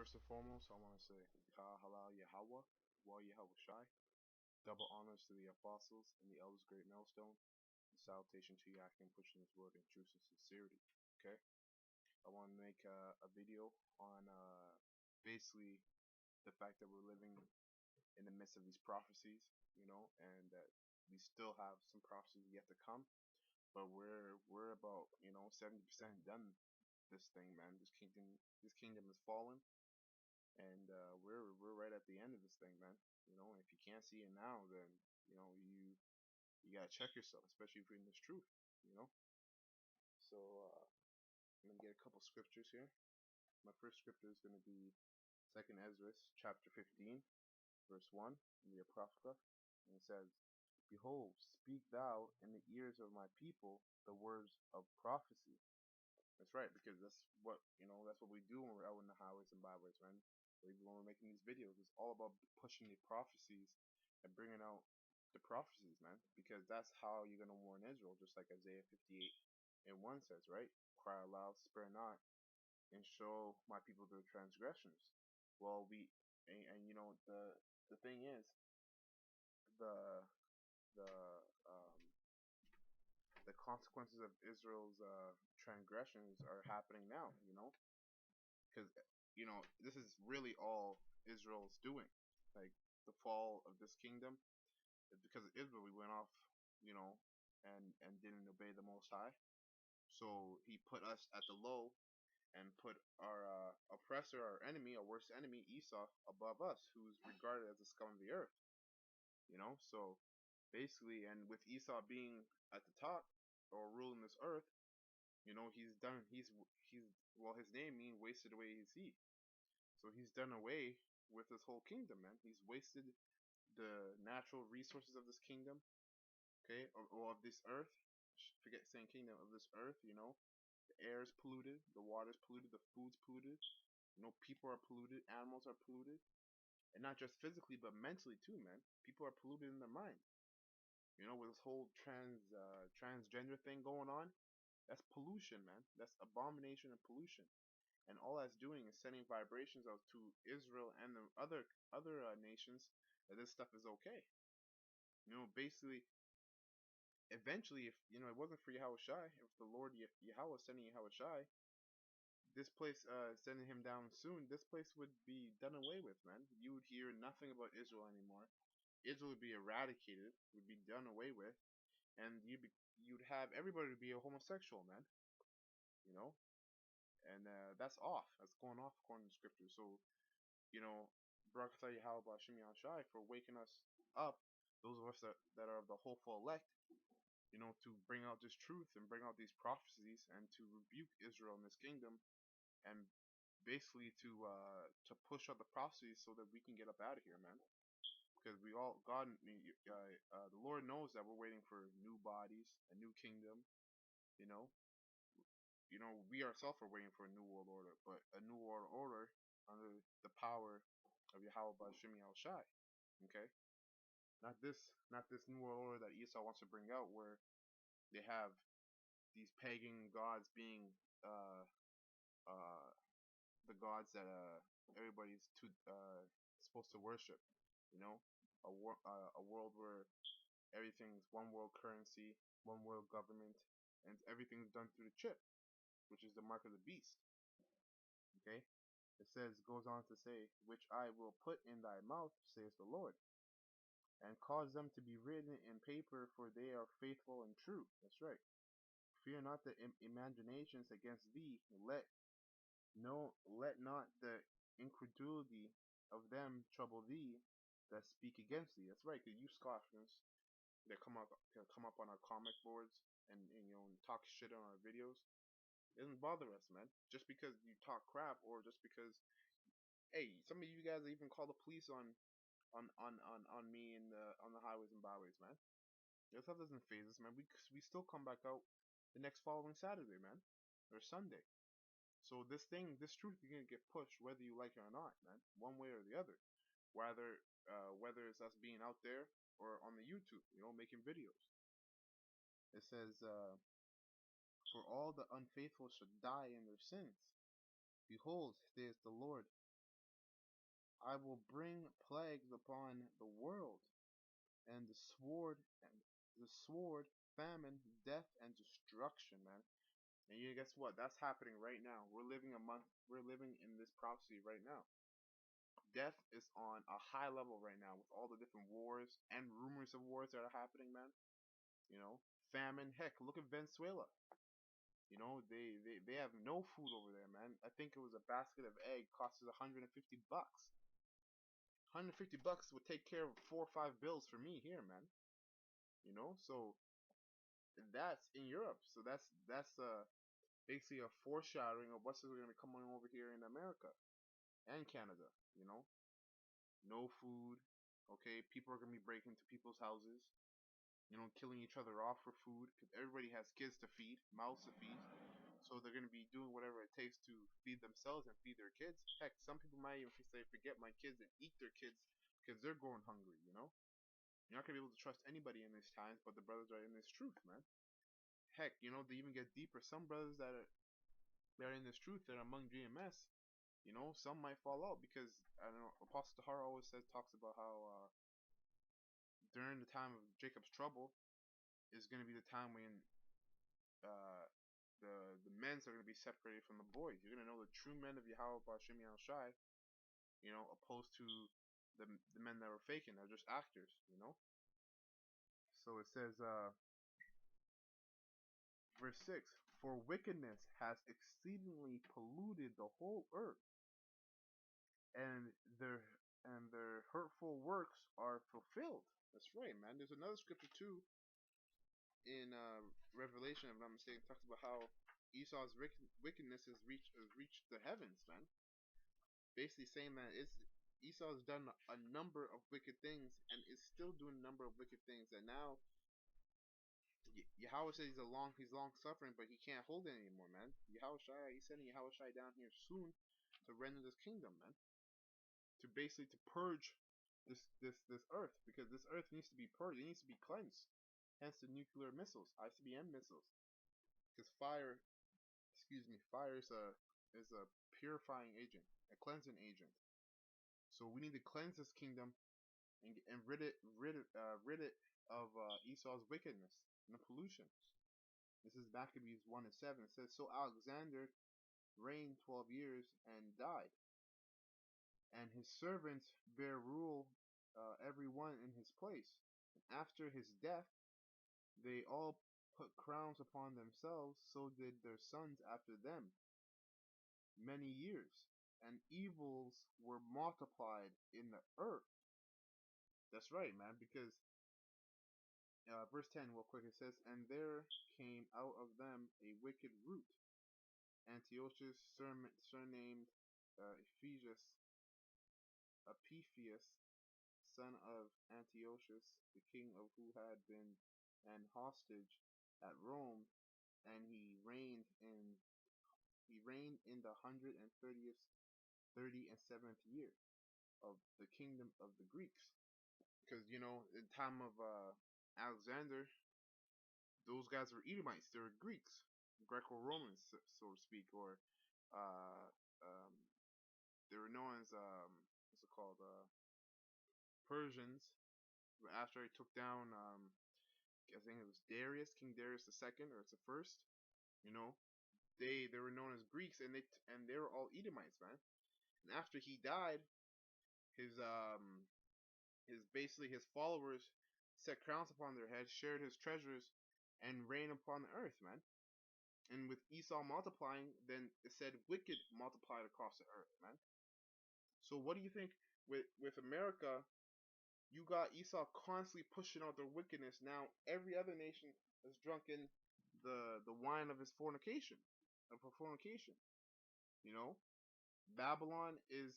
First and foremost, I want to say Ka Halal Yahweh, Wa Yahweh Shai. Double honors to the apostles and the elders' great millstone. And salutation to you acting pushing this word in truth and sincerity. Okay? I want to make a video on basically the fact that we're living in the midst of these prophecies, and that we still have some prophecies yet to come. But we're about 70% done this thing, man. This kingdom is fallen, and we're right at the end of this thing, man. And if you can't see it now, then you gotta check yourself, especially if you're in this truth. You know. So I'm gonna get a couple scriptures here. My first scripture is gonna be Second Ezra chapter 15, verse 1 in the Apocrypha, and it says, "Behold, speak thou in the ears of my people the words of prophecy." That's right, because that's what we do when we're out in the highways and byways, man. Or even when we're making these videos, it's all about pushing the prophecies and bringing out the prophecies, man. Because that's how you're gonna warn Israel, just like Isaiah 58 and 1 says, right? Cry aloud, spare not, and show my people their transgressions. Well, the thing is, the the um the consequences of Israel's transgressions are happening now, because this is really all Israel's doing. Like the fall of this kingdom is because of Israel. We went off, and didn't obey the Most High. So He put us at the low and put our oppressor, our enemy, our worst enemy, Esau, above us, who's regarded as the scum of the earth. So basically, and with Esau being at the top or ruling this earth, he's done. He's well, his name means wasted away is he. So he's done away with this whole kingdom, man. He's wasted the natural resources of this kingdom, okay, or of this earth. Forget saying kingdom, of this earth. The air is polluted, the water is polluted, the food's polluted. People are polluted, animals are polluted, and not just physically, but mentally too, man. People are polluted in their mind. With this whole transgender thing going on, that's pollution, man. That's abomination and pollution. And all that's doing is sending vibrations out to Israel and the other nations that this stuff is okay. Basically, eventually, if it wasn't for Yahweh Shai, if the Lord Yahweh sending Yahweh Shai, this place sending him down soon, this place would be done away with, man. You would hear nothing about Israel anymore. Israel would be eradicated, would be done away with, and you'd have everybody to be a homosexual, man. You know, and that's off. That's going off according to scripture. So Barakatah Yahweh Bashim Shai for waking us up, those of us that are of the hopeful elect, to bring out this truth and bring out these prophecies and to rebuke Israel in this kingdom, and basically to push out the prophecies so that we can get up out of here, man. Because the Lord knows that we're waiting for new bodies, a new kingdom. You know, we ourselves are waiting for a new world order, but a new world order under the power of Yahweh Bashim Shai. Okay, not this new world order that Esau wants to bring out, where they have these pagan gods being uh uh the gods that everybody's supposed to worship. You know, a world where everything's one world currency, one world government, and everything's done through the chip, which is the mark of the beast. Okay, goes on to say, which I will put in thy mouth, says the Lord, and cause them to be written in paper, for they are faithful and true. That's right. Fear not the imaginations against thee. Let not the incredulity of them trouble thee that speak against thee. That's right, because you scoffers that come up on our comic boards and talk shit on our videos. It doesn't bother us, man. Just because you talk crap, or just because, hey, some of you guys even call the police on me on the highways and byways, man. That stuff doesn't phase us, man. We still come back out the next following Saturday, man, or Sunday. So this truth is gonna get pushed whether you like it or not, man. One way or the other. Whether it's us being out there or on the YouTube, making videos. It says, for all the unfaithful should die in their sins. Behold, says the Lord, I will bring plagues upon the world, and the sword, famine, death, and destruction, man. And you guess what? That's happening right now. We're living in this prophecy right now. Death is on a high level right now with all the different wars and rumors of wars that are happening, man. You know, famine. Heck, look at Venezuela. You know, they have no food over there, man. I think it was a basket of egg costs $150. $150 would take care of 4 or 5 bills for me here, man. You know, so that's in Europe. So that's basically a foreshadowing of what's going to be coming over here in America and Canada. You know, no food. Okay, people are going to be breaking into people's houses. You know, killing each other off for food because everybody has kids to feed, mouths to feed. So they're going to be doing whatever it takes to feed themselves and feed their kids. Heck, some people might even say, forget my kids and eat their kids because they're going hungry, you know? You're not going to be able to trust anybody in these times, but the brothers are in this truth, man. Heck, you know, they even get deeper. Some brothers that are in this truth, that are among GMS, you know, some might fall out because, I don't know, Apostle Tahar always talks about how during the time of Jacob's trouble is going to be the time when uh, the men's are going to be separated from the boys. You're going to know the true men of Yahweh Bashim Shai, you know, opposed to the men that were faking. They're just actors, you know. So it says, verse 6, for wickedness has exceedingly polluted the whole earth, and their hurtful works are fulfilled. That's right, man. There's another scripture too in Revelation, if I'm not mistaken, talks about how Esau's wickedness has reached the heavens, man. Basically saying that Esau's done a number of wicked things and is still doing a number of wicked things. And now Yahweh says he's long suffering, but he can't hold it anymore, man. He's sending Yahweh down here soon to render this kingdom, man. To basically to purge this earth, because this earth needs to be purged. It needs to be cleansed. Hence the nuclear missiles, ICBM missiles. Because fire is a purifying agent, a cleansing agent. So we need to cleanse this kingdom and rid it of Esau's wickedness and the pollution. This is Maccabees 1:7. It says, so Alexander reigned 12 years and died, and his servants bare rule, every one in his place. And after his death, they all put crowns upon themselves, so did their sons after them, many years, and evils were multiplied in the earth. That's right, man, because verse 10, real quick, it says, and there came out of them a wicked root, Antiochus, surnamed Epiphius, son of Antiochus, the king of who had been an hostage at Rome, and he reigned in the 137th year of the kingdom of the Greeks. Because you know, in time of Alexander, those guys were Edomites. They were Greeks, Greco-Romans, so to speak, or uh, um, they were known as what's it called, Persians. But after he took down, I think it was King Darius the second, or it's the first. You know, they were known as Greeks, and they were all Edomites, man. And after he died, his basically his followers set crowns upon their heads, shared his treasures, and reigned upon the earth, man. And with Esau multiplying, then it said wicked multiplied across the earth, man. So what do you think with America? You got Esau constantly pushing out their wickedness. Now every other nation is drunk in the wine of his fornication, of her fornication. You know, Babylon is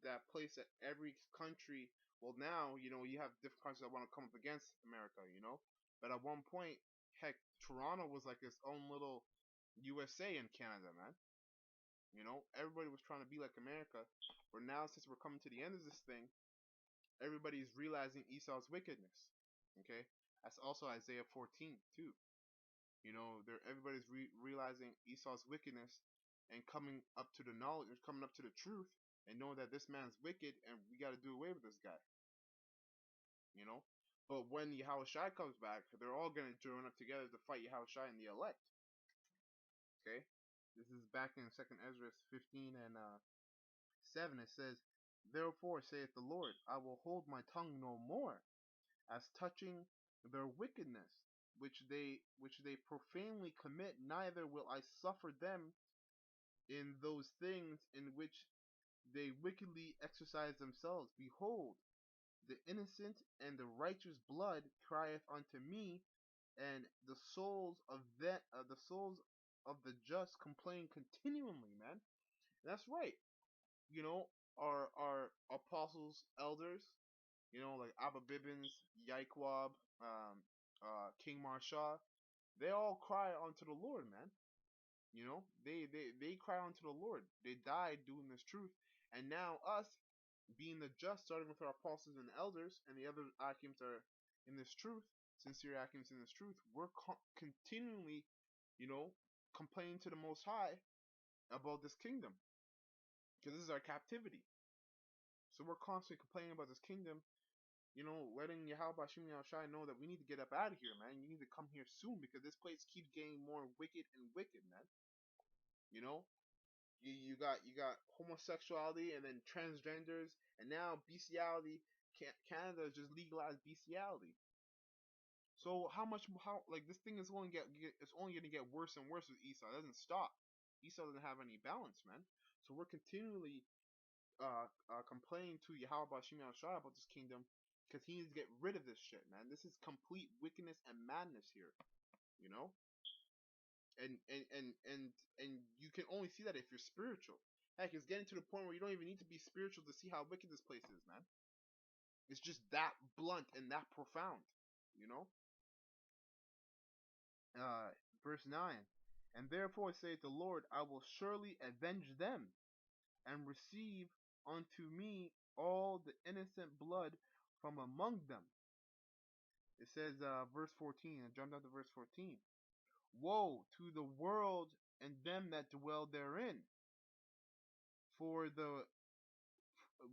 that place that every country. Well, now you know you have different countries that want to come up against America. You know, but at one point, heck, Toronto was like its own little USA in Canada, man. You know, everybody was trying to be like America. But now, since we're coming to the end of this thing, everybody's realizing Esau's wickedness. Okay, that's also Isaiah 14 too. You know, everybody's realizing Esau's wickedness and coming up to the knowledge, coming up to the truth, and know that this man's wicked and we got to do away with this guy, you know. But when Yahushua comes back, they're all going to join up together to fight Yahushua and the elect. Okay, this is back in Second Ezra 15 and 7. It says, "Therefore saith the Lord, I will hold my tongue no more, as touching their wickedness, which they profanely commit, neither will I suffer them in those things in which they wickedly exercise themselves. Behold, the innocent and the righteous blood crieth unto me, and the souls of the just complain continually." Man, and that's right. You know, our apostles, elders, you know, like Abba Bibbins, Yaikwab, King Marsha, they all cry unto the Lord, man. You know, they cry unto the Lord. They died doing this truth, and now us, being the just, starting with our apostles and elders, and the other Akims are in this truth, sincere Akims in this truth, we're continually, you know, complaining to the Most High about this kingdom, because this is our captivity. So we're constantly complaining about this kingdom, you know, letting Yahweh Bashim Yahushai know that we need to get up out of here, man. You need to come here soon, because this place keeps getting more wicked and wicked, man. You know, you got homosexuality, and then transgenders, and now bestiality. Canada has just legalized bestiality. So how like this thing is only it's only gonna get worse and worse with Esau. It doesn't stop. Esau doesn't have any balance, man. So we're continually complaining to Yahweh Bashim Yahushua about this kingdom, because he needs to get rid of this shit, man. This is complete wickedness and madness here, you know. And you can only see that if you're spiritual. Heck, it's getting to the point where you don't even need to be spiritual to see how wicked this place is, man. It's just that blunt and that profound, you know. Uh, Verse 9. "And therefore saith the Lord, I will surely avenge them, and receive unto me all the innocent blood from among them." It says, verse 14, and jump down to verse 14. "Woe to the world and them that dwell therein, for the,"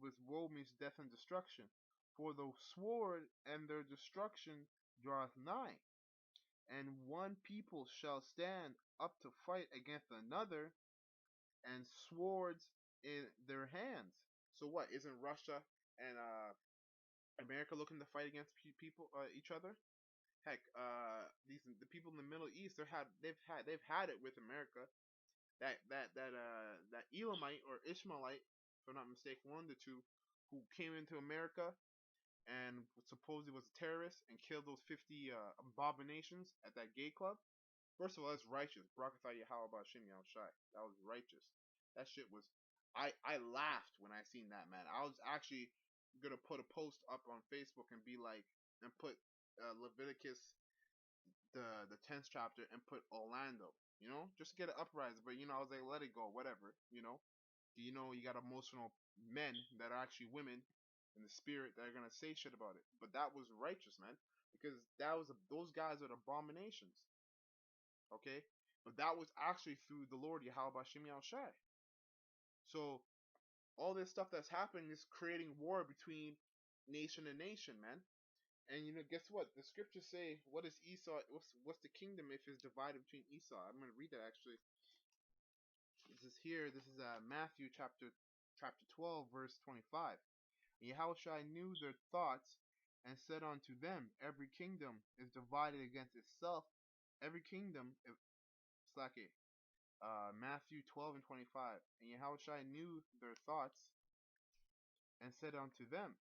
with woe means death and destruction, "for the sword and their destruction draweth nigh, and one people shall stand up to fight against another, and swords in their hands." So what? Isn't Russia and America looking to fight against each other? Heck, the people in the Middle East, they've had it with America. That Elamite or Ishmaelite, if I'm not mistaken, one of the two, who came into America and supposedly was a terrorist and killed those 50 abominations at that gay club. First of all, that's righteous. Barakatah Yahweh Bashim Yahushai. That was righteous. That shit was. I laughed when I seen that, man. I was actually gonna put a post up on Facebook and be like, and put Leviticus the 10th chapter and put Orlando, you know, just to get an uprising. But you know, I was like, let it go, whatever, you know. You know, you got emotional men that are actually women in the spirit that are gonna say shit about it. But that was righteous, man, because those guys are abominations, okay. But that was actually through the Lord Yahweh Bashim Yahushai. So all this stuff that's happening is creating war between nation and nation, man. And you know, guess what? The scriptures say, "What is Esau? What's the kingdom if it's divided between Esau?" I'm gonna read that actually. This is here. This is Matthew chapter 12, verse 25. "And Yahushua knew their thoughts, and said unto them, Every kingdom is divided against itself. Every kingdom, Slake." Matthew 12 and 25. "And Yahushua knew their thoughts, and said unto them,